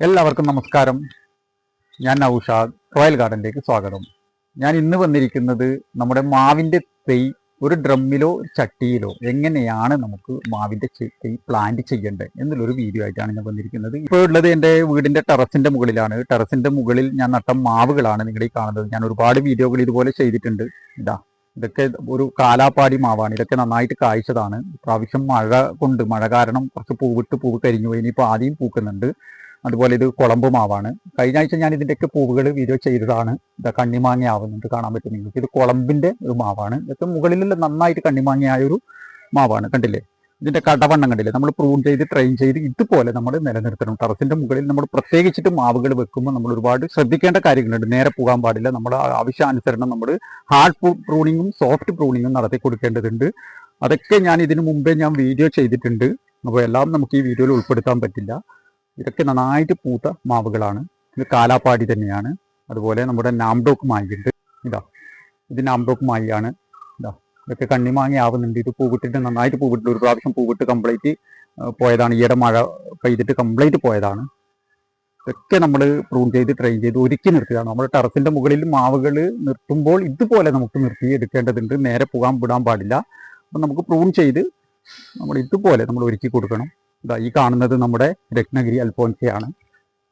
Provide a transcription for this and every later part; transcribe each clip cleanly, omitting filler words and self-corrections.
എല്ലാവർക്കും നമസ്കാരം. ഞാൻ നൗഷാദ്. റോയൽ ഗാർഡനിലേക്ക് സ്വാഗതം. ഞാൻ ഇന്ന് വന്നിരിക്കുന്നത് നമ്മുടെ മാവിൻ്റെ തൈ ഒരു ഡ്രമ്മിലോ ചട്ടിയിലോ എങ്ങനെയാണ് നമുക്ക് മാവിൻ്റെ തൈ പ്ലാന്റ് ചെയ്യേണ്ടത് എന്നുള്ളൊരു വീഡിയോ ആയിട്ടാണ് ഞാൻ വന്നിരിക്കുന്നത്. ഇപ്പോൾ ഉള്ളത് എൻ്റെ വീടിൻ്റെ ടെറസിൻ്റെ മുകളിലാണ്. ടെറസിൻ്റെ മുകളിൽ ഞാൻ നട്ട മാവുകളാണ് നിങ്ങളീ കാണുന്നത്. ഞാൻ ഒരുപാട് വീഡിയോകൾ ഇതുപോലെ ചെയ്തിട്ടുണ്ട്. ഇതൊക്കെ ഒരു കാലാപ്പാടി മാവാണ്. ഇതൊക്കെ നന്നായിട്ട് കായ്ച്ചതാണ്. പ്രാവശ്യം മഴ കാരണം കുറച്ച് പൂവ് കരിഞ്ഞു പോയി. ഇനിയിപ്പോൾ ആദ്യം പൂക്കുന്നുണ്ട്. അതുപോലെ ഇത് കുളമ്പ് മാവാണ്. കഴിഞ്ഞ ആഴ്ച ഞാൻ ഇതിൻ്റെയൊക്കെ പൂവുകൾ വീഡിയോ ചെയ്തതാണ്. ഇത് കണ്ണിമാങ്ങ ആവുന്നുണ്ട്, കാണാൻ പറ്റും നിങ്ങൾക്ക്. ഇത് കുളമ്പിൻ്റെ ഒരു മാവാണ്. ഇതൊക്കെ മുകളിലുള്ള നന്നായിട്ട് കണ്ണിമാങ്ങയായ ഒരു മാവാണ്. കണ്ടില്ലേ? ഇതിൻ്റെ കടവണ്ണം കണ്ടില്ലേ? നമ്മൾ പ്രൂൺ ചെയ്ത് ട്രെയിൻ ചെയ്ത് ഇതുപോലെ നമ്മൾ നിലനിർത്തണം. ടെറസിൻ്റെ മുകളിൽ നമ്മൾ പ്രത്യേകിച്ചിട്ട് മാവുകൾ വെക്കുമ്പോൾ നമ്മൾ ഒരുപാട് ശ്രദ്ധിക്കേണ്ട കാര്യങ്ങളുണ്ട്. നേരെ പോകാൻ പാടില്ല. നമ്മൾ ആവശ്യാനുസരണം നമ്മൾ ഹാർഡ് പ്രൂണിങ്ങും സോഫ്റ്റ് പ്രൂണിങ്ങും നടത്തി കൊടുക്കേണ്ടതുണ്ട്. അതൊക്കെ ഞാൻ ഇതിനു മുമ്പേ വീഡിയോ ചെയ്തിട്ടുണ്ട്. അപ്പോൾ എല്ലാം നമുക്ക് ഈ വീഡിയോയിൽ ഉൾപ്പെടുത്താൻ പറ്റില്ല. ഇതൊക്കെ നന്നായിട്ട് പൂത്ത മാവുകളാണ്. ഇത് കാലാപ്പാടി തന്നെയാണ്. അതുപോലെ നമ്മുടെ നാംഡോക്ക് മായിയുണ്ട്. ഇത് നാംഡോക്ക് മായിയാണ്. ഇതൊക്കെ കണ്ണിമാങ്ങ ആവുന്നുണ്ട്. ഇത് പൂവിട്ടിട്ട് നന്നായിട്ട് പൂവിട്ട് ഒരു പ്രാവശ്യം പൂവിട്ട് കംപ്ലീറ്റ് പോയതാണ്. ഈയിടെ മഴ പെയ്തിട്ട് കംപ്ലീറ്റ് പോയതാണ്. ഇതൊക്കെ നമ്മൾ പ്രൂൺ ചെയ്ത് ട്രെയിൻ ചെയ്ത് ഒരുക്കി നിർത്തുകയാണ്. നമ്മൾ ടെറസിൻ്റെ മുകളിൽ മാവുകൾ നിർത്തുമ്പോൾ ഇതുപോലെ നമുക്ക് നിർത്തി എടുക്കേണ്ടതുണ്ട്. നേരെ പോകാൻ വിടാൻ പാടില്ല. അപ്പം നമുക്ക് പ്രൂൺ ചെയ്ത് നമ്മൾ ഇതുപോലെ നമ്മൾ ഒരുക്കി കൊടുക്കണം. ഈ കാണുന്നത് നമ്മുടെ രത്നഗിരി അൽഫോൻസയാണ്.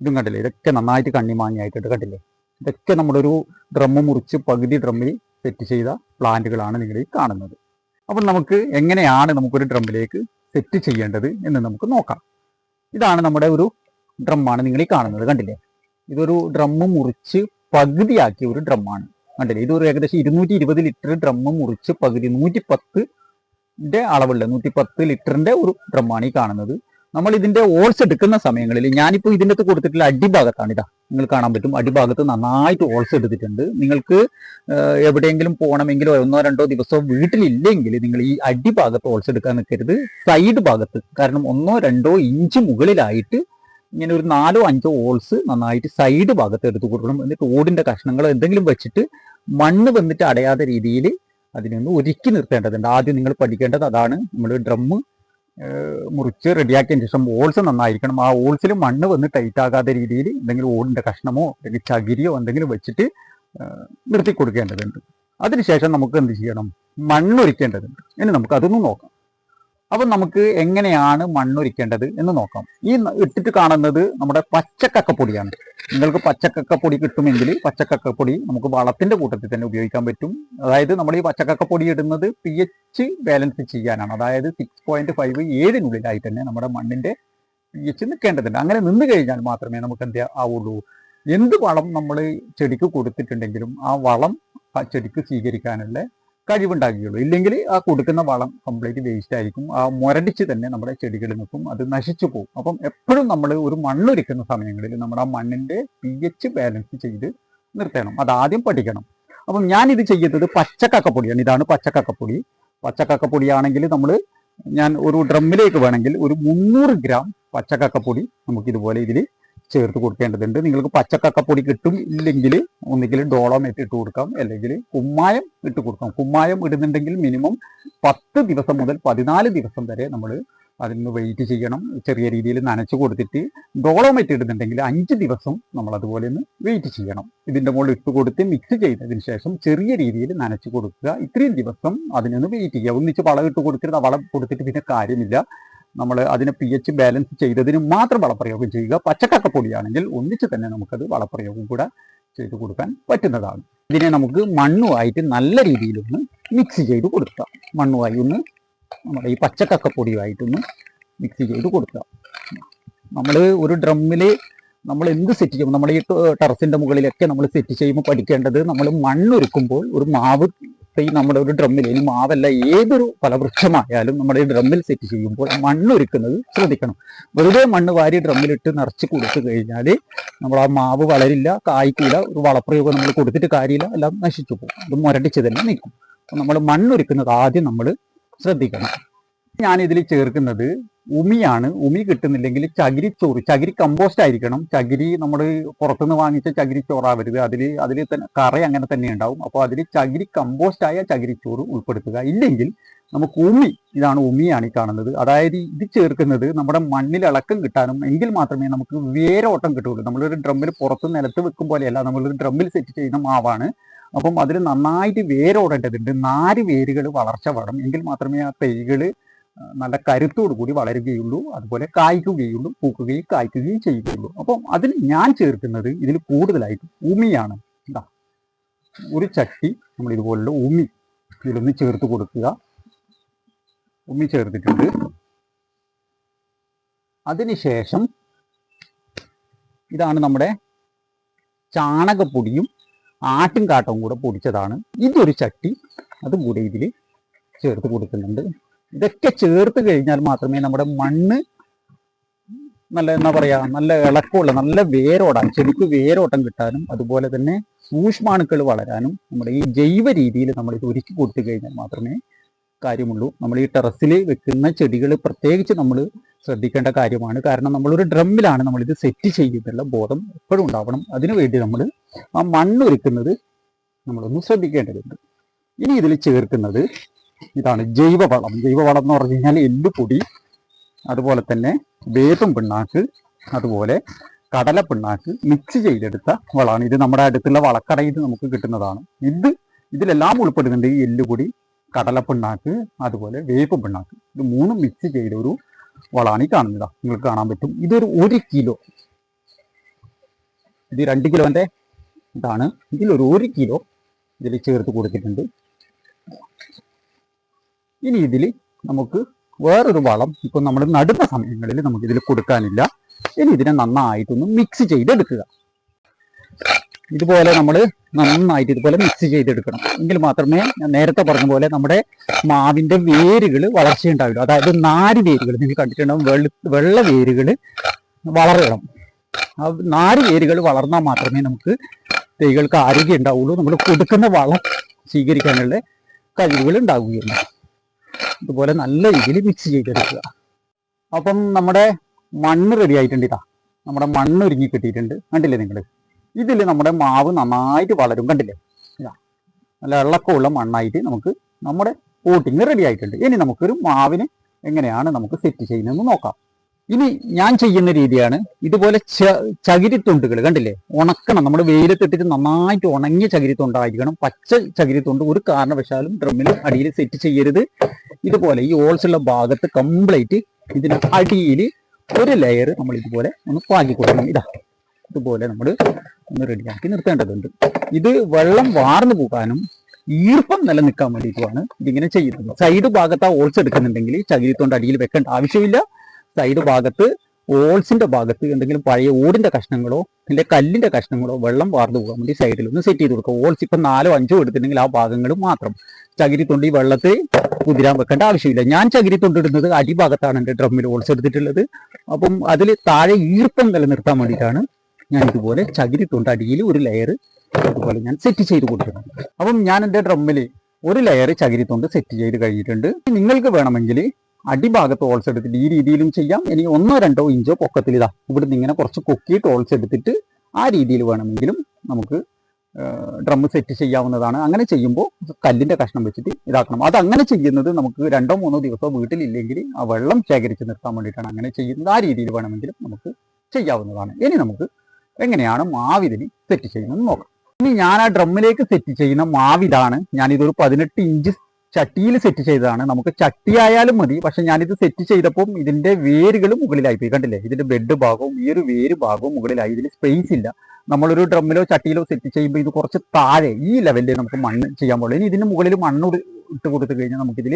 ഇതും കണ്ടില്ലേ? ഇതൊക്കെ നന്നായിട്ട് കണ്ണിമാങ്ങിയായിട്ടുണ്ട്. കണ്ടില്ലേ? ഇതൊക്കെ നമ്മളൊരു ഡ്രമ്മ് മുറിച്ച് പകുതി ഡ്രമ്മിൽ സെറ്റ് ചെയ്ത പ്ലാന്റുകളാണ് നിങ്ങൾ ഈ കാണുന്നത്. അപ്പം നമുക്ക് എങ്ങനെയാണ് നമുക്കൊരു ഡ്രമ്മിലേക്ക് സെറ്റ് ചെയ്യേണ്ടത് എന്ന് നമുക്ക് നോക്കാം. ഇതാണ് നമ്മുടെ ഒരു ഡ്രമ്മാണ് നിങ്ങൾ ഈ കാണുന്നത്. കണ്ടില്ലേ? ഇതൊരു ഡ്രമ്മ് മുറിച്ച് പകുതിയാക്കിയ ഒരു ഡ്രമ്മാണ്. കണ്ടില്ലേ? ഇതൊരു ഏകദേശം 220 ലിറ്റർ ഡ്രമ്മ് മുറിച്ച് പകുതി 110 അളവുള്ള 110 ലിറ്ററിന്റെ ഒരു ഡ്രമ്മാണ് ഈ കാണുന്നത്. നമ്മൾ ഇതിന്റെ ഓൾസ് എടുക്കുന്ന സമയങ്ങളിൽ ഞാനിപ്പോൾ ഇതിൻ്റെ അകത്ത് കൊടുത്തിട്ടുള്ള അടിഭാഗത്താണ്. നിങ്ങൾ കാണാൻ പറ്റും. അടിഭാഗത്ത് നന്നായിട്ട് ഓൾസ് എടുത്തിട്ടുണ്ട്. നിങ്ങൾക്ക് എവിടെയെങ്കിലും പോകണമെങ്കിലോ 1-2 ദിവസമോ വീട്ടിലില്ലെങ്കിൽ നിങ്ങൾ ഈ അടിഭാഗത്ത് ഓൾസ് എടുക്കാൻ നിൽക്കരുത്. സൈഡ് ഭാഗത്ത്, കാരണം 1-2 ഇഞ്ച് മുകളിലായിട്ട് ഇങ്ങനെ ഒരു 4-5 ഓൾസ് നന്നായിട്ട് സൈഡ് ഭാഗത്ത് എടുത്ത് കൊടുക്കണം. എന്നിട്ട് ഓടിന്റെ കഷ്ണങ്ങൾ എന്തെങ്കിലും വെച്ചിട്ട് മണ്ണ് വന്നിട്ട് അടയാത്ത രീതിയിൽ അതിനൊന്ന് ഒരുക്കി നിർത്തേണ്ടതുണ്ട്. ആദ്യം നിങ്ങൾ പഠിക്കേണ്ടത് അതാണ്. നമ്മൾ ഡ്രമ്മ് മുറിച്ച് റെഡിയാക്കിയതിന് ശേഷം ഓൾസ് നന്നായിരിക്കണം. ആ ഓൾസിൽ മണ്ണ് വന്ന് ടൈറ്റ് ആകാത്ത രീതിയിൽ എന്തെങ്കിലും ഓടിൻ്റെ കഷ്ണമോ അല്ലെങ്കിൽ ചകിരിയോ എന്തെങ്കിലും വെച്ചിട്ട് നിർത്തി കൊടുക്കേണ്ടതുണ്ട്. അതിനുശേഷം നമുക്ക് എന്ത് ചെയ്യണം? മണ്ണൊരിക്കേണ്ടതുണ്ട്. ഇനി നമുക്ക് അതൊന്ന് നോക്കാം. അപ്പം നമുക്ക് എങ്ങനെയാണ് മണ്ണൊരിക്കേണ്ടത് എന്ന് നോക്കാം. ഈ ഇട്ടിട്ട് കാണുന്നത് നമ്മുടെ പച്ചക്കക്കപ്പൊടിയാണ്. നിങ്ങൾക്ക് പച്ചക്കക്കപ്പൊടി കിട്ടുമെങ്കിൽ പച്ചക്കക്കപ്പൊടി നമുക്ക് വളത്തിൻ്റെ കൂട്ടത്തിൽ തന്നെ ഉപയോഗിക്കാൻ പറ്റും. അതായത് നമ്മൾ ഈ പച്ചക്കക്കപ്പൊടി ഇടുന്നത് pH ബാലൻസ് ചെയ്യാനാണ്. അതായത് 6.5 7 തന്നെ നമ്മുടെ മണ്ണിൻ്റെ pH നിൽക്കേണ്ടതുണ്ട്. അങ്ങനെ നിന്ന് കഴിഞ്ഞാൽ മാത്രമേ നമുക്ക് എന്ത് ആവുള്ളൂ? എന്ത് വളം നമ്മൾ ചെടിക്ക് കൊടുത്തിട്ടുണ്ടെങ്കിലും ആ വളം ആ ചെടിക്ക് സ്വീകരിക്കാനുള്ള കഴിവുണ്ടാകുകയുള്ളൂ. ഇല്ലെങ്കിൽ ആ കൊടുക്കുന്ന വളം കംപ്ലീറ്റ് വേസ്റ്റ് ആയിരിക്കും. ആ മുരടിച്ച് തന്നെ നമ്മുടെ ചെടികളിൽ നിൽക്കും, അത് നശിച്ചു പോകും. അപ്പം എപ്പോഴും നമ്മൾ ഒരു മണ്ണൊരുക്കുന്ന സമയങ്ങളിൽ നമ്മുടെ ആ മണ്ണിൻ്റെ pH ബാലൻസ് ചെയ്ത് നിർത്തണം. അതാദ്യം പഠിക്കണം. അപ്പം ഞാനിത് ചെയ്യുന്നത് പച്ചക്കക്കപ്പൊടിയാണ്. ഇതാണ് പച്ചക്കക്കപ്പൊടി. പച്ചക്കക്കപ്പൊടിയാണെങ്കിൽ ഞാൻ ഒരു ഡ്രമ്മിലേക്ക് വേണമെങ്കിൽ ഒരു 300 ഗ്രാം പച്ചക്കക്കപ്പൊടി നമുക്കിതുപോലെ ഇതിൽ ചേർത്ത് കൊടുക്കേണ്ടതുണ്ട്. നിങ്ങൾക്ക് പച്ചക്കക്കപ്പൊടി കിട്ടും ഇല്ലെങ്കിൽ ഒന്നുകിൽ ഡോളോമേറ്റ് ഇട്ട് കൊടുക്കാം, അല്ലെങ്കിൽ കുമ്മായം ഇട്ട് കൊടുക്കാം. കുമ്മായം ഇടുന്നുണ്ടെങ്കിൽ മിനിമം 10 ദിവസം മുതൽ 14 ദിവസം വരെ നമ്മൾ അതിന് വെയിറ്റ് ചെയ്യണം. ചെറിയ രീതിയിൽ നനച്ച് കൊടുത്തിട്ട് ഡോളോമേറ്റ് ഇടുന്നുണ്ടെങ്കിൽ 5 ദിവസം നമ്മൾ അതുപോലെ ഒന്ന് വെയിറ്റ് ചെയ്യണം. ഇതിൻ്റെ മുകളിൽ ഇട്ട് കൊടുത്ത് മിക്സ് ചെയ്തതിന് ശേഷം ചെറിയ രീതിയിൽ നനച്ച് കൊടുക്കുക. ഇത്രയും ദിവസം അതിനൊന്ന് വെയിറ്റ് ചെയ്യുക. ഒന്നിച്ച് വളം ഇട്ട് കൊടുത്തിട്ട് വളം കൊടുത്തിട്ട് പിന്നെ കാര്യമില്ല. നമ്മൾ അതിനെ pH ബാലൻസ് ചെയ്തതിന് മാത്രം വളപ്രയോഗം ചെയ്യുക. പച്ചക്കക്കപ്പൊടിയാണെങ്കിൽ ഒന്നിച്ച് തന്നെ നമുക്കത് വളപ്രയോഗം കൂടെ ചെയ്ത് കൊടുക്കാൻ പറ്റുന്നതാണ്. ഇതിനെ നമുക്ക് മണ്ണുമായിട്ട് നല്ല രീതിയിലൊന്ന് മിക്സ് ചെയ്ത് കൊടുക്കുക. മണ്ണുമായി ഒന്ന് നമ്മുടെ ഈ പച്ചക്കക്കപ്പൊടിയുമായിട്ടൊന്ന് മിക്സ് ചെയ്ത് കൊടുക്കുക. നമ്മൾ ഒരു ഡ്രമ്മിൽ നമ്മൾ എന്ത് സെറ്റ് ചെയ്യുമ്പോൾ നമ്മൾ ഈ ടെറസിൻ്റെ മുകളിലൊക്കെ നമ്മൾ സെറ്റ് ചെയ്യുമ്പോൾ പഠിക്കേണ്ടത്, നമ്മൾ മണ്ണൊരുക്കുമ്പോൾ ഒരു മാവ് നമ്മുടെ ഒരു ഡ്രമ്മിൽ, ഇനി മാവല്ല ഏതൊരു ഫലവൃക്ഷമായാലും നമ്മുടെ ഈ ഡ്രമ്മിൽ സെറ്റ് ചെയ്യുമ്പോൾ മണ്ണൊരുക്കുന്നത് ശ്രദ്ധിക്കണം. വെറുതെ മണ്ണ് വാരി ഡ്രമ്മിലിട്ട് നിറച്ച് കൊടുത്തു കഴിഞ്ഞാൽ നമ്മൾ ആ മാവ് വളരില്ല, കായ്ക്കില്ല. ഒരു വളപ്രയോഗം നമ്മൾ കൊടുത്തിട്ട് കാര്യമില്ല, എല്ലാം നശിച്ചു പോകും. അത് മുരടിച്ച് തന്നെ നിൽക്കും. അപ്പം നമ്മൾ മണ്ണൊരുക്കുന്നത് ആദ്യം നമ്മൾ ശ്രദ്ധിക്കണം. ഞാൻ ഇതിൽ ചേർക്കുന്നത് ഉമിയാണ്. ഉമി കിട്ടുന്നില്ലെങ്കിൽ ചകിരിച്ചോറ്, ചകിരി കമ്പോസ്റ്റ് ആയിരിക്കണം. ചകിരി നമ്മൾ പുറത്തുനിന്ന് വാങ്ങിച്ച ചകിരിച്ചോറാവരുത്. അതിൽ തന്നെ കറ അങ്ങനെ തന്നെ ഉണ്ടാവും. അപ്പോൾ അതിൽ ചകിരി കമ്പോസ്റ്റായ ചകിരിച്ചോറ് ഉൾപ്പെടുത്തുക. ഇല്ലെങ്കിൽ നമുക്ക് ഉമി, ഇതാണ് ഉമിയാണ് ഈ കാണുന്നത്. അതായത് ഇത് ചേർക്കുന്നത് നമ്മുടെ മണ്ണിൽ ഇളക്കം കിട്ടാനും, എങ്കിൽ മാത്രമേ നമുക്ക് വേരോട്ടം കിട്ടുള്ളൂ. നമ്മളൊരു ഡ്രമ്മിൽ പുറത്ത് നിലത്ത് വെക്കും പോലെയല്ല, നമ്മളൊരു ഡ്രമ്മിൽ സെറ്റ് ചെയ്യുന്ന മാവാണ്. അപ്പം അതിൽ നന്നായിട്ട് വേരോടേണ്ടതുണ്ട്. 4 വേരുകൾ വളർച്ച വേണം. എങ്കിൽ മാത്രമേ ആ തൈകൾ നല്ല കരുത്തോടു കൂടി വളരുകയുള്ളൂ, അതുപോലെ കായ്ക്കുകയുള്ളൂ, പൂക്കുകയും കായ്ക്കുകയും ചെയ്യുകയുള്ളൂ. അപ്പം അതിൽ ഞാൻ ചേർക്കുന്നത് ഇതിൽ കൂടുതലായിട്ട് ഉമിയാണ്. എന്താ, ഒരു ചട്ടി നമ്മൾ ഇതുപോലുള്ള ഉമി ഇതിലൊന്ന് ചേർത്ത് കൊടുക്കുക. ഉമി ചേർത്തിട്ടുണ്ട്. അതിനുശേഷം ഇതാണ് നമ്മുടെ ചാണകപ്പൊടിയും ആട്ടിൻ കാട്ടവും കൂടെ പൊടിച്ചതാണ്. ഇതൊരു ചട്ടി അതും കൂടെ ഇതിൽ ചേർത്ത് കൊടുക്കുന്നുണ്ട്. ഇതൊക്കെ ചേർത്ത് കഴിഞ്ഞാൽ മാത്രമേ നമ്മുടെ മണ്ണ് നല്ല, എന്താ പറയുക, നല്ല ഇളക്കമുള്ള, നല്ല വേരോടാൻ, ചെടിക്ക് വേരോട്ടം കിട്ടാനും അതുപോലെ തന്നെ സൂക്ഷ്മാണുക്കൾ വളരാനും നമ്മുടെ ഈ ജൈവ രീതിയിൽ നമ്മൾ ഇത് ഒരുക്കി കൊടുത്തു കഴിഞ്ഞാൽ മാത്രമേ കാര്യമുള്ളൂ. നമ്മൾ ഈ ടെറസിൽ വെക്കുന്ന ചെടികൾ പ്രത്യേകിച്ച് നമ്മൾ ശ്രദ്ധിക്കേണ്ട കാര്യമാണ്. കാരണം നമ്മളൊരു ഡ്രമ്മിലാണ് നമ്മളിത് സെറ്റ് ചെയ്യുന്നുള്ള ബോധം എപ്പോഴും ഉണ്ടാവണം. അതിനുവേണ്ടി നമ്മൾ ആ മണ്ണൊരുക്കുന്നത് നമ്മളൊന്ന് ശ്രദ്ധിക്കേണ്ടതുണ്ട്. ഇനി ഇതിൽ ചേർക്കുന്നത് ഇതാണ് ജൈവവളം. ജൈവവളം എന്ന് പറഞ്ഞു കഴിഞ്ഞാൽ എല്ലുപൊടി, അതുപോലെ തന്നെ വേപ്പും പിണ്ണാക്ക്, അതുപോലെ കടല പിണ്ണാക്ക് മിക്സ് ചെയ്തെടുത്ത വളമാണ്. ഇത് നമ്മുടെ അടുത്തുള്ള വളക്കടയിൽ നമുക്ക് കിട്ടുന്നതാണ്. ഇതിലെല്ലാം ഉൾപ്പെടുന്നുണ്ട് ഈ എല്ലുപൊടി, കടലപ്പിണ്ണാക്ക്, അതുപോലെ വേപ്പ് പിണ്ണാക്ക്. ഇത് 3 മിക്സ് ചെയ്ത ഒരു വളമാണ് ഈ കാണുന്നത്. നിങ്ങൾക്ക് കാണാൻ പറ്റും. ഇതൊരു 1 കിലോ, ഇത് 2 കിലോന്റെ ഇതാണ്. ഇതിലൊരു 1 കിലോ ഇതിൽ ചേർത്ത് കൊടുത്തിട്ടുണ്ട്. ഇനി ഇതിൽ നമുക്ക് വേറൊരു വളം ഇപ്പം നമ്മൾ നടുന്ന സമയങ്ങളിൽ നമുക്കിതിൽ കൊടുക്കാനില്ല. ഇനി ഇതിനെ നന്നായിട്ടൊന്ന് മിക്സ് ചെയ്തെടുക്കുക. ഇതുപോലെ നമ്മൾ നന്നായിട്ട് ഇതുപോലെ മിക്സ് ചെയ്തെടുക്കണം. എങ്കിൽ മാത്രമേ ഞാൻ നേരത്തെ പറഞ്ഞ പോലെ നമ്മുടെ മാവിൻ്റെ വേരുകൾ വളർച്ചയുണ്ടാവുള്ളൂ. അതായത് 4 വേരുകൾ നിങ്ങൾ കണ്ടിട്ടുണ്ടാവും, വെള്ള വേരുകൾ വളരണം. ആ 4 വേരുകൾ വളർന്നാൽ മാത്രമേ നമുക്ക് തൈകൾക്ക് ആരോഗ്യം ഉണ്ടാവുള്ളൂ, നമ്മൾ കൊടുക്കുന്ന വളം സ്വീകരിക്കാനുള്ള കഴിവുകൾ ഉണ്ടാവുകയുള്ളൂ. ഇതുപോലെ നല്ല രീതിയിൽ മിക്സ് ചെയ്തെടുക്കുക. അപ്പം നമ്മുടെ മണ്ണ് റെഡി ആയിട്ടുണ്ട്. ഇതാ നമ്മുടെ മണ്ണ് ഒരുങ്ങി കിട്ടിയിട്ടുണ്ട്. കണ്ടില്ലേ നിങ്ങൾ? ഇതിൽ നമ്മുടെ മാവ് നന്നായിട്ട് വളരും. കണ്ടില്ലേ? ഇതാ നല്ല ഇളക്കമുള്ള മണ്ണായിട്ട് നമുക്ക് നമ്മുടെ പോട്ടിങ് റെഡി ആയിട്ടുണ്ട്. ഇനി നമുക്കൊരു മാവിന് എങ്ങനെയാണ് നമുക്ക് സെറ്റ് ചെയ്യുന്നതെന്ന് നോക്കാം. ഇനി ഞാൻ ചെയ്യുന്ന രീതിയാണ് ഇതുപോലെ ചകിരിത്തൊണ്ടുകൾ കണ്ടില്ലേ, ഉണക്കണം. നമ്മൾ വെയിലത്തിട്ടിട്ട് നന്നായിട്ട് ഉണങ്ങിയ ചകിരിത്തൊണ്ടായിരിക്കണം. പച്ച ചകിരിത്തൊണ്ട് ഒരു കാരണവശാലും ഡ്രമ്മിൽ അടിയിൽ സെറ്റ് ചെയ്യരുത്. ഇതുപോലെ ഈ ഹോൾസുള്ള ഭാഗത്ത് കംപ്ലീറ്റ് ഇതിന് അടിയിൽ ഒരു ലെയർ നമ്മൾ ഇതുപോലെ ഒന്ന് പാകി കൊടുക്കണം. ഇതുപോലെ നമ്മൾ ഒന്ന് റെഡിയാക്കി നിർത്തേണ്ടതുണ്ട്. ഇത് വെള്ളം വാർന്നു പോകാനും ഈർപ്പം നിലനിൽക്കാൻ വേണ്ടിയിട്ടുമാണ് ഇതിങ്ങനെ ചെയ്യുന്നത്. സൈഡ് ഭാഗത്ത് ആ ഹോൾസ് എടുക്കുന്നുണ്ടെങ്കിൽ ചകിരിത്തൊണ്ട് അടിയിൽ വെക്കേണ്ട ആവശ്യമില്ല. സൈഡ് ഭാഗത്ത് ഓൾസിന്റെ ഭാഗത്ത് എന്തെങ്കിലും പഴയ ഓടിന്റെ കഷ്ണങ്ങളോ അല്ലെങ്കിൽ കല്ലിന്റെ കഷ്ണങ്ങളോ വെള്ളം വാർന്നു പോകാൻ വേണ്ടി സൈഡിൽ ഒന്ന് സെറ്റ് ചെയ്ത് കൊടുക്കുക. ഓൾസ് ഇപ്പം 4 or 5 എടുത്തിട്ടുണ്ടെങ്കിൽ ആ ഭാഗങ്ങൾ മാത്രം ചകിരിത്തൊണ്ട് ഈ വെള്ളത്തിൽ കുതിരാൻ വെക്കേണ്ട ആവശ്യമില്ല. ഞാൻ ചകിരിത്തൊണ്ട് ഇടുന്നത് അടിഭാഗത്താണ് എൻ്റെ ഡ്രമ്മിൽ ഓൾസ് എടുത്തിട്ടുള്ളത്. അപ്പം അതിൽ താഴെ ഈർപ്പം നിലനിർത്താൻ വേണ്ടിയിട്ടാണ് ഞാൻ ഇതുപോലെ ചകിരിത്തൊണ്ട് അടിയിൽ ഒരു ലെയർ ഇതുപോലെ ഞാൻ സെറ്റ് ചെയ്ത് കൊടുക്കുന്നത്. അപ്പം ഞാൻ എൻ്റെ ഡ്രമ്മിൽ ഒരു ലെയർ ചകിരിത്തൊണ്ട് സെറ്റ് ചെയ്ത് കഴിഞ്ഞിട്ടുണ്ട്. നിങ്ങൾക്ക് വേണമെങ്കിൽ അടിഭാഗത്ത് ഹോൾസ് എടുത്തിട്ട് ഈ രീതിയിലും ചെയ്യാം. ഇനി 1 or 2 ഇഞ്ചോ പൊക്കത്തിൽ ഇവിടുന്ന് ഇങ്ങനെ കുറച്ച് കൊക്കിയിട്ട് ഹോൾസ് എടുത്തിട്ട് ആ രീതിയിൽ വേണമെങ്കിലും നമുക്ക് ഡ്രം സെറ്റ് ചെയ്യാവുന്നതാണ്. അങ്ങനെ ചെയ്യുമ്പോൾ കല്ലിൻ്റെ കഷ്ണം വെച്ചിട്ട് ഇതാക്കണം. അത് അങ്ങനെ ചെയ്യുന്നത് നമുക്ക് 2 or 3 ദിവസമോ വീട്ടിലില്ലെങ്കിൽ ആ വെള്ളം ശേഖരിച്ച് നിർത്താൻ വേണ്ടിയിട്ടാണ് അങ്ങനെ ചെയ്യുന്നത്. ആ രീതിയിൽ വേണമെങ്കിലും നമുക്ക് ചെയ്യാവുന്നതാണ്. ഇനി നമുക്ക് എങ്ങനെയാണ് മാവിതിന് സെറ്റ് ചെയ്യുന്നത് നോക്കാം. ഇനി ഞാൻ ആ ഡ്രമ്മിലേക്ക് സെറ്റ് ചെയ്യുന്ന മാവിതാണ്. ഞാനിതൊരു 18 ഇഞ്ച് ചട്ടിയിൽ സെറ്റ് ചെയ്തതാണ്. നമുക്ക് ചട്ടിയായാലും മതി. പക്ഷെ ഞാനിത് സെറ്റ് ചെയ്തപ്പോൾ ഇതിന്റെ വേരുകൾ മുകളിലായിപ്പോയി. കണ്ടില്ലേ? ഇതിന്റെ ബെഡ് ഭാഗവും ഈ ഒരു വേര് ഭാഗവും മുകളിലായി. ഇതിൽ സ്പേസ് ഇല്ല. നമ്മളൊരു ഡ്രമ്മിലോ ചട്ടിയിലോ സെറ്റ് ചെയ്യുമ്പോൾ ഇത് കുറച്ച് താഴെ ഈ ലെവലിൽ നമുക്ക് മണ്ണ് ചെയ്യാൻ പാടില്ല. ഇനി ഇതിന് മുകളിൽ മണ്ണ് ഇട്ട് കൊടുത്തു കഴിഞ്ഞാൽ നമുക്കിതിൽ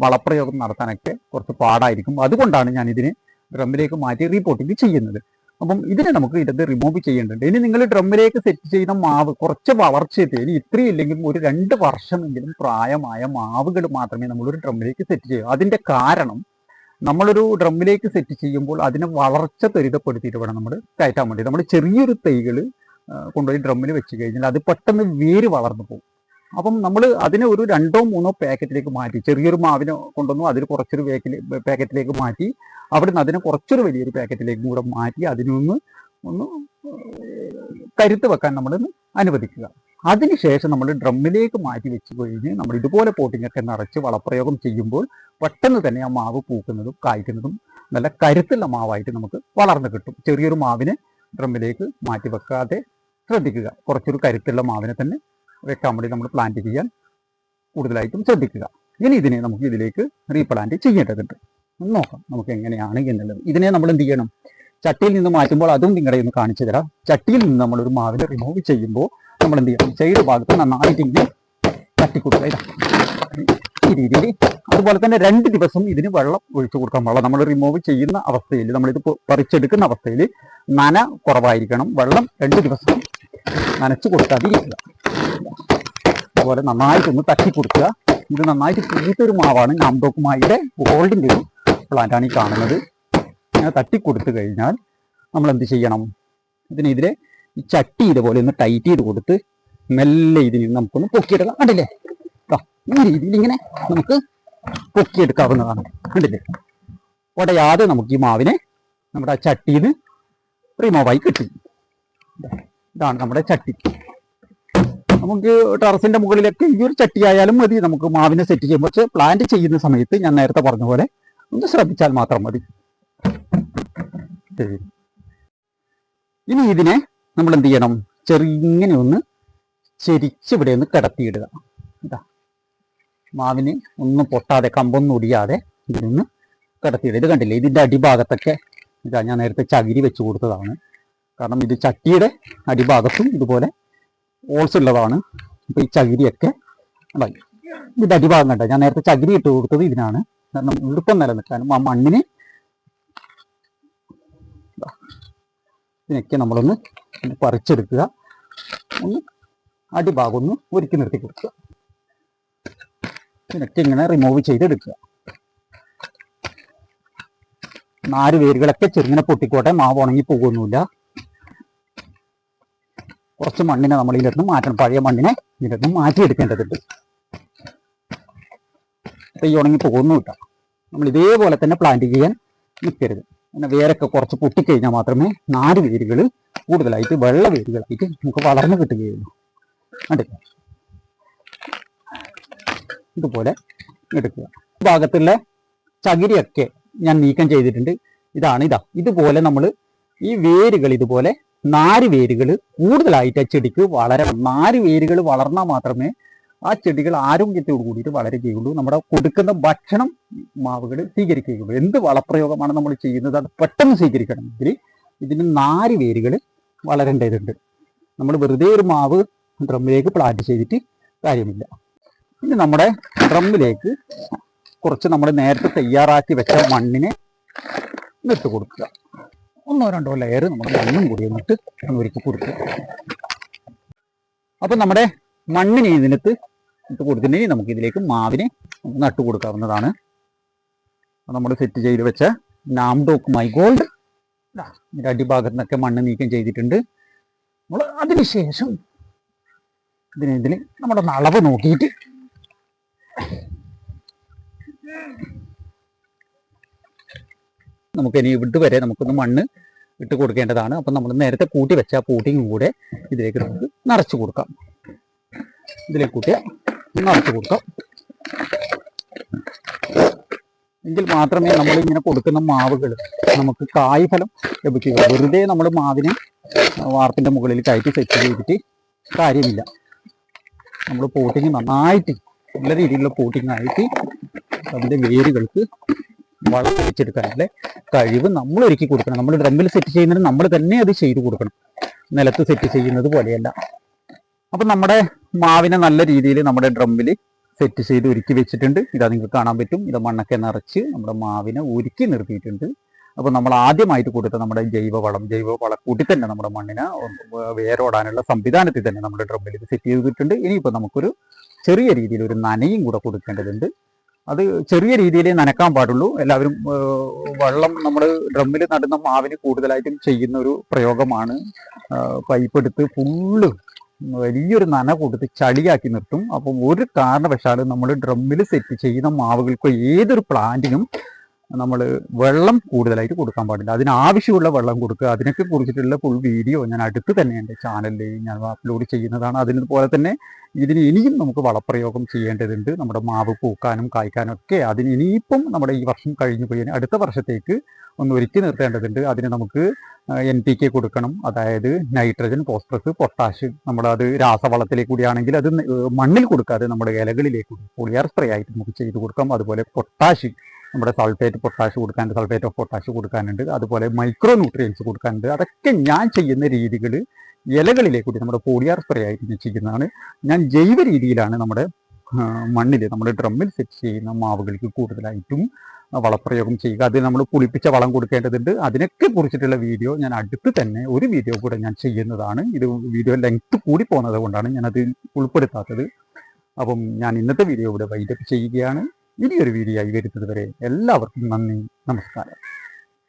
വളപ്രയോഗം നടത്താനൊക്കെ കുറച്ച് പാടായിരിക്കും. അതുകൊണ്ടാണ് ഞാനിതിന് ഡ്രമ്മിലേക്ക് മാറ്റി റീപോട്ടിങ് ചെയ്യുന്നത്. അപ്പം ഇതിനെ നമുക്ക് ഇത് റിമൂവ് ചെയ്യേണ്ടതുണ്ട്. ഇനി നിങ്ങൾ ഡ്രമ്മിലേക്ക് സെറ്റ് ചെയ്യുന്ന മാവ് കുറച്ച് വളർച്ചയെത്തി, ഇനി ഇത്രയും ഇല്ലെങ്കിൽ ഒരു 2 വർഷമെങ്കിലും പ്രായമായ മാവുകൾ മാത്രമേ നമ്മളൊരു ഡ്രമ്മിലേക്ക് സെറ്റ് ചെയ്യൂ. അതിൻ്റെ കാരണം നമ്മളൊരു ഡ്രമ്മിലേക്ക് സെറ്റ് ചെയ്യുമ്പോൾ അതിനെ വളർച്ച ത്വരിതപ്പെടുത്തിയിട്ട് വേണം നമ്മൾ കയറ്റാൻ വേണ്ടി. നമ്മൾ ചെറിയൊരു തൈകൾ കൊണ്ടുപോയി ഡ്രമ്മിൽ വെച്ച് കഴിഞ്ഞാൽ അത് പെട്ടെന്ന് വേര് വളർന്നു പോകും. അപ്പം നമ്മൾ അതിനെ ഒരു 2-3 പാക്കറ്റിലേക്ക് മാറ്റി, ചെറിയൊരു മാവിനെ കൊണ്ടുവന്നു അതിൽ കുറച്ചൊരു പാക്കറ്റിലേക്ക് മാറ്റി, അവിടെ നിന്ന് അതിനെ കുറച്ചൊരു വലിയൊരു പാക്കറ്റിലേക്ക് കൂടെ മാറ്റി അതിനൊന്ന് കരുത്ത് വെക്കാൻ നമ്മൾ അനുവദിക്കുക. അതിനുശേഷം നമ്മൾ ഡ്രമ്മിലേക്ക് മാറ്റി വെച്ച് കഴിഞ്ഞ് നമ്മൾ ഇതുപോലെ പോട്ടിങ്ങൊക്കെ നിറച്ച് വളപ്രയോഗം ചെയ്യുമ്പോൾ പെട്ടെന്ന് തന്നെ ആ മാവ് പൂക്കുന്നതും കായ്ക്കുന്നതും നല്ല കരുത്തുള്ള മാവായിട്ട് നമുക്ക് വളർന്നു കിട്ടും. ചെറിയൊരു മാവിനെ ഡ്രമ്മിലേക്ക് മാറ്റി വെക്കാതെ ശ്രദ്ധിക്കുക. കുറച്ചൊരു കരുത്തുള്ള മാവിനെ തന്നെ വെക്കാൻ വേണ്ടി നമ്മൾ പ്ലാന്റ് ചെയ്യാൻ കൂടുതലായിട്ടും ശ്രദ്ധിക്കുക. ഇനി ഇതിനെ നമുക്ക് ഇതിലേക്ക് റീപ്ലാന്റ് ചെയ്യേണ്ടതുണ്ട്. നോക്കാം നമുക്ക് എങ്ങനെയാണ് എന്നുള്ളത്. ഇതിനെ നമ്മൾ എന്ത് ചെയ്യണം, ചട്ടിയിൽ നിന്ന് മാറ്റുമ്പോൾ അതും നിങ്ങളെ ഒന്ന് കാണിച്ചു തരാം. ചട്ടിയിൽ നിന്ന് നമ്മളൊരു മാവിനെ റിമൂവ് ചെയ്യുമ്പോൾ നമ്മൾ എന്ത് ചെയ്യണം, സൈഡ് ഭാഗത്ത് നന്നായിട്ട് ഇങ്ങനെ തട്ടിക്കൊടുക്കുക. ഈ രീതിയിൽ. അതുപോലെ തന്നെ 2 ദിവസം ഇതിന് വെള്ളം ഒഴിച്ചു കൊടുക്കാൻ പാടില്ല. നമ്മൾ റിമൂവ് ചെയ്യുന്ന അവസ്ഥയിൽ, നമ്മളിത് പറിച്ചെടുക്കുന്ന അവസ്ഥയിൽ നന കുറവായിരിക്കണം. വെള്ളം 2 ദിവസം നനച്ചു കൊടുക്കാതിരിക്കുക. അതുപോലെ നന്നായിട്ടൊന്ന് തട്ടി കൊടുക്കുക. ഇത് നന്നായിട്ട് പൂത്തൊരു മാവാണ്. നാംഡോക്കുമായിയുടെ ഗോൾഡിൻ്റെ ഒരു പ്ലാന്റാണ് ഈ കാണുന്നത്. ഇങ്ങനെ തട്ടിക്കൊടുത്തു കഴിഞ്ഞാൽ നമ്മൾ എന്ത് ചെയ്യണം, ഇതിനെതിരെ ഈ ചട്ടി ഇതുപോലെ ഒന്ന് ടൈറ്റ് ചെയ്ത് കൊടുത്ത് മെല്ലെ ഇതിന് നമുക്കൊന്ന് പൊക്കിയെടുക്കാം. കണ്ടില്ലേ, ഈ രീതിയിൽ ഇങ്ങനെ നമുക്ക് പൊക്കിയെടുക്കാവുന്നതാണ്. കണ്ടില്ലേ, ഉടയാതെ നമുക്ക് ഈ മാവിനെ നമ്മുടെ ആ ചട്ടിയിൽ നിന്ന് റിമൂവായി കിട്ടും. ഇതാണ് നമ്മുടെ ചട്ടി. നമുക്ക് ടെറസിന്റെ മുകളിലൊക്കെ ഈ ഒരു ചട്ടി ആയാലും മതി നമുക്ക് മാവിനെ സെറ്റ് ചെയ്യുമ്പോൾ. പക്ഷെ പ്ലാന്റ് ചെയ്യുന്ന സമയത്ത് ഞാൻ നേരത്തെ പറഞ്ഞ പോലെ ഒന്ന് ശ്രദ്ധിച്ചാൽ മാത്രം മതി. ഇനി ഇതിനെ നമ്മൾ എന്ത് ചെയ്യണം, ചെറിങ്ങനെ ഒന്ന് ചെരിച്ചിവിടെ ഒന്ന് കിടത്തിയിടുക. ഇതാ, മാവിന് ഒന്നും പൊട്ടാതെ കമ്പൊന്നും ഒടിയാതെ ഇതിനൊന്ന് കിടത്തിയിടുക. ഇത് കണ്ടില്ലേ, ഇതിൻ്റെ അടിഭാഗത്തൊക്കെ ഇതാ ഞാൻ നേരത്തെ ചകിരി വെച്ച് കൊടുത്തതാണ്. കാരണം ഇത് ചട്ടിയുടെ അടിഭാഗത്തും ഇതുപോലെ ഓൾസ് ഉള്ളതാണ്. അപ്പോൾ ഈ ചകിരിയൊക്കെ ഇതിൻ്റെ അടിഭാഗം കണ്ട ഞാൻ നേരത്തെ ചകിരി ഇട്ട് കൊടുത്തത് ഇതിനാണ്. കാരണം ഈർപ്പം നിലനിൽക്കാനും ആ മണ്ണിന് ഇതിനൊക്കെ നമ്മളൊന്ന് പറിച്ചെടുക്കുക. ഒന്ന് അടിഭാഗം ഒന്ന് ഒരുക്കി നിർത്തി കൊടുക്കുക. ഇതിനൊക്കെ ഇങ്ങനെ റിമൂവ് ചെയ്തെടുക്കുക. നാര് വേരുകളൊക്കെ ചെറുങ്ങനെ പൊട്ടിക്കോട്ടെ, മാവ് ഉണങ്ങി പോകുന്നില്ല. കുറച്ച് മണ്ണിനെ നമ്മൾ ഇതിനകത്ത് മാറ്റണം. പഴയ മണ്ണിനെ ഇതിനകത്ത് മാറ്റിയെടുക്കേണ്ടതുണ്ട്. അപ്പം ഈ ഉണങ്ങി പോകുന്നില്ല. നമ്മൾ ഇതേപോലെ തന്നെ പ്ലാന്റ് ചെയ്യാൻ നിൽക്കരുത്. പിന്നെ വേരൊക്കെ കുറച്ച് പൊട്ടിക്കഴിഞ്ഞാൽ മാത്രമേ നാല് വേരുകൾ കൂടുതലായിട്ട് വെള്ള വേരുകളായിട്ട് നമുക്ക് വളർന്നു കിട്ടുകയുള്ളൂ. കണ്ടില്ലേ, ഇതുപോലെ എടുക്കുക. ഭാഗത്തുള്ള ചകിരിയൊക്കെ ഞാൻ നീക്കം ചെയ്തിട്ടുണ്ട്. ഇതുപോലെ നമ്മൾ ഈ വേരുകൾ ഇതുപോലെ നാല് വേരുകൾ കൂടുതലായിട്ട് ആ ചെടിക്ക് വളരണം. നാല് വേരുകൾ വളർന്നാൽ മാത്രമേ ആ ചെടികൾ ആരോഗ്യത്തോടു കൂടിയിട്ട് വളരുകയുള്ളൂ. നമ്മുടെ കൊടുക്കുന്ന ഭക്ഷണം മാവുകൾ സ്വീകരിക്കുകയുള്ളൂ. എന്ത് വളപ്രയോഗമാണ് നമ്മൾ ചെയ്യുന്നത് അത് പെട്ടെന്ന് സ്വീകരിക്കണമെങ്കിൽ ഇതിന് നാല് വേരുകൾ വളരേണ്ടതുണ്ട്. നമ്മൾ വെറുതെ ഒരു മാവ് ഡ്രമ്മിലേക്ക് പ്ലാന്റ് ചെയ്തിട്ട് കാര്യമില്ല. ഇനി നമ്മുടെ ഡ്രമ്മിലേക്ക് കുറച്ച് നമ്മൾ നേരത്തെ തയ്യാറാക്കി വെച്ച മണ്ണിനെ ഇട്ട് കൊടുക്കുക. 1-2 ലെയർ നമ്മൾ മണ്ണും കൂടി എന്നിട്ട് ഒരുക്കി കൊടുക്കുക. അപ്പം നമ്മുടെ മണ്ണിനെ ഇതിനകത്ത് ഇട്ട് കൊടുത്തിട്ടുണ്ടെങ്കിൽ നമുക്ക് ഇതിലേക്ക് മാവിനെ നട്ടു കൊടുക്കാവുന്നതാണ്. നമ്മൾ സെറ്റ് ചെയ്ത് വെച്ച നാംഡോക്ക് മൈ ഗോൾഡ് ഇതിൻ്റെ അടിഭാഗത്ത് നിന്നൊക്കെ മണ്ണ് നീക്കം ചെയ്തിട്ടുണ്ട്. നമ്മൾ അതിനുശേഷം ഇതിൽ നമ്മുടെ അളവ് നോക്കിയിട്ട് നമുക്കിനി ഇതുവരെ നമുക്കൊന്ന് മണ്ണ് ഇട്ട് കൊടുക്കേണ്ടതാണ്. അപ്പം നമ്മൾ നേരത്തെ കൂട്ടി വെച്ച ആ പൂട്ടിയും കൂടെ ഇതിലേക്ക് നമുക്ക് നിറച്ച് കൊടുക്കാം. ഇതിലേക്ക് കൂട്ടി നിറച്ച് കൊടുക്കാം. എങ്കിൽ മാത്രമേ നമ്മളിങ്ങനെ കൊടുക്കുന്ന മാവുകൾ നമുക്ക് കായ്ഫലം ലഭിക്കുക. വെറുതെ നമ്മൾ മാവിനെ വാർപ്പിൻ്റെ മുകളിൽ കയറ്റി സെറ്റ് ചെയ്തിട്ട് കാര്യമില്ല. നമ്മൾ പോട്ടിങ് നന്നായിട്ട് നല്ല രീതിയിലുള്ള പോട്ടിങ് ആയിട്ട് അതിൻ്റെ വേരുകൾക്ക് വളം വെച്ചെടുക്കാനുള്ള കഴിവ് നമ്മൾ ഒരുക്കി കൊടുക്കണം. നമ്മൾ ഡ്രമ്മിൽ സെറ്റ് ചെയ്യുന്നത് നമ്മൾ തന്നെ അത് ചെയ്തു കൊടുക്കണം, നിലത്ത് സെറ്റ് ചെയ്യുന്നത് പോലെയല്ല. അപ്പം നമ്മുടെ മാവിനെ നല്ല രീതിയിൽ നമ്മുടെ ഡ്രമ്മിൽ സെറ്റ് ചെയ്ത് ഒരുക്കി വെച്ചിട്ടുണ്ട്. ഇതാ നിങ്ങൾക്ക് കാണാൻ പറ്റും. ഇത് മണ്ണൊക്കെ നിറച്ച് നമ്മുടെ മാവിനെ ഒരുക്കി നിർത്തിയിട്ടുണ്ട്. അപ്പോൾ നമ്മൾ ആദ്യമായിട്ട് കൊടുത്ത നമ്മുടെ ജൈവവളക്കൂട്ടി തന്നെ നമ്മുടെ മണ്ണിനെ വേരോടാനുള്ള സംവിധാനത്തിൽ തന്നെ നമ്മുടെ ഡ്രമ്മിൽ ഇത് സെറ്റ് ചെയ്തിട്ടുണ്ട്. ഇനിയിപ്പോൾ നമുക്കൊരു ചെറിയ രീതിയിൽ ഒരു നനയും കൂടെ കൊടുക്കേണ്ടതുണ്ട്. അത് ചെറിയ രീതിയിലേ നനക്കാൻ പാടുള്ളൂ. എല്ലാവരും വെള്ളം നമ്മൾ ഡ്രമ്മിൽ നടുന്ന മാവിന് കൂടുതലായിട്ടും ചെയ്യുന്ന ഒരു പ്രയോഗമാണ്. പൈപ്പ് എടുത്ത് ഫുള്ള് വലിയൊരു നന കൊടുത്ത് ചളിയാക്കി നിർത്തും. അപ്പം ഒരു കാരണവശാലും നമ്മൾ ഡ്രമ്മിൽ സെറ്റ് ചെയ്യുന്ന മാവുകൾക്കോ ഏതൊരു പ്ലാന്റിനും നമ്മൾ വെള്ളം കൂടുതലായിട്ട് കൊടുക്കാൻ പാടില്ല. അതിനാവശ്യമുള്ള വെള്ളം കൊടുക്കുക. അതിനൊക്കെ കുറിച്ചിട്ടുള്ള ഫുൾ വീഡിയോ ഞാൻ അടുത്ത് തന്നെ എൻ്റെ ചാനലിൽ ഞാൻ അപ്ലോഡ് ചെയ്യുന്നതാണ്. അതുപോലെ തന്നെ ഇതിന് ഇനിയും നമുക്ക് വളപ്രയോഗം ചെയ്യേണ്ടതുണ്ട്. നമ്മുടെ മാവ് പൂക്കാനും കായ്ക്കാനും ഒക്കെ അതിന് ഇനിയിപ്പം നമ്മുടെ ഈ വർഷം കഴിഞ്ഞു പോയി അടുത്ത വർഷത്തേക്ക് ഒന്ന് ഒരുക്കി നിർത്തേണ്ടതുണ്ട്. അതിന് നമുക്ക് NPK കൊടുക്കണം, അതായത് നൈട്രജൻ, ഫോസ്ഫറസ്, പൊട്ടാഷ്. നമ്മളത് രാസവളത്തിലേക്ക് കൂടിയാണെങ്കിൽ അത് മണ്ണിൽ കൊടുക്കാതെ നമ്മുടെ ഇലകളിലേക്ക് പോളിയാർ സ്പ്രേ ആയിട്ട് നമുക്ക് ചെയ്ത് കൊടുക്കാം. അതുപോലെ പൊട്ടാഷ്, നമ്മുടെ സൾഫേറ്റ് പൊട്ടാഷ് കൊടുക്കാനുണ്ട്, സൾഫേറ്റ് ഓഫ് പൊട്ടാഷ് കൊടുക്കാനുണ്ട്, അതുപോലെ മൈക്രോ ന്യൂട്രിയൻസ് കൊടുക്കാനുണ്ട്. അതൊക്കെ ഞാൻ ചെയ്യുന്ന രീതികൾ ഇലകളിലേക്ക് കൂടി നമ്മുടെ പോളിയാർ സ്പ്രേ ആയിട്ട് ഞാൻ ചെയ്യുന്നതാണ്. ഞാൻ ജൈവ രീതിയിലാണ് നമ്മുടെ മണ്ണിൽ നമ്മുടെ ഡ്രമ്മിൽ സെറ്റ് ചെയ്യുന്ന മാവുകൾക്ക് കൂടുതലായിട്ടും വളപ്രയോഗം ചെയ്യുക. അത് നമ്മൾ പുളിപ്പിച്ച വളം കൊടുക്കേണ്ടതുണ്ട്. അതിനൊക്കെ കുറിച്ചിട്ടുള്ള വീഡിയോ ഞാൻ അടുത്ത് തന്നെ ഒരു വീഡിയോ കൂടെ ഞാൻ ചെയ്യുന്നതാണ്. ഇത് വീഡിയോ ലെങ്ത് കൂടി പോകുന്നത് കൊണ്ടാണ് ഞാനത് ഉൾപ്പെടുത്താത്തത്. അപ്പം ഞാൻ ഇന്നത്തെ വീഡിയോ ഇവിടെ വൈൻഡപ്പ് ചെയ്യുകയാണ്. ഇനിയൊരു വീഡിയോ ആയി വരുന്നത് വരെ എല്ലാവർക്കും നന്ദി, നമസ്കാരം.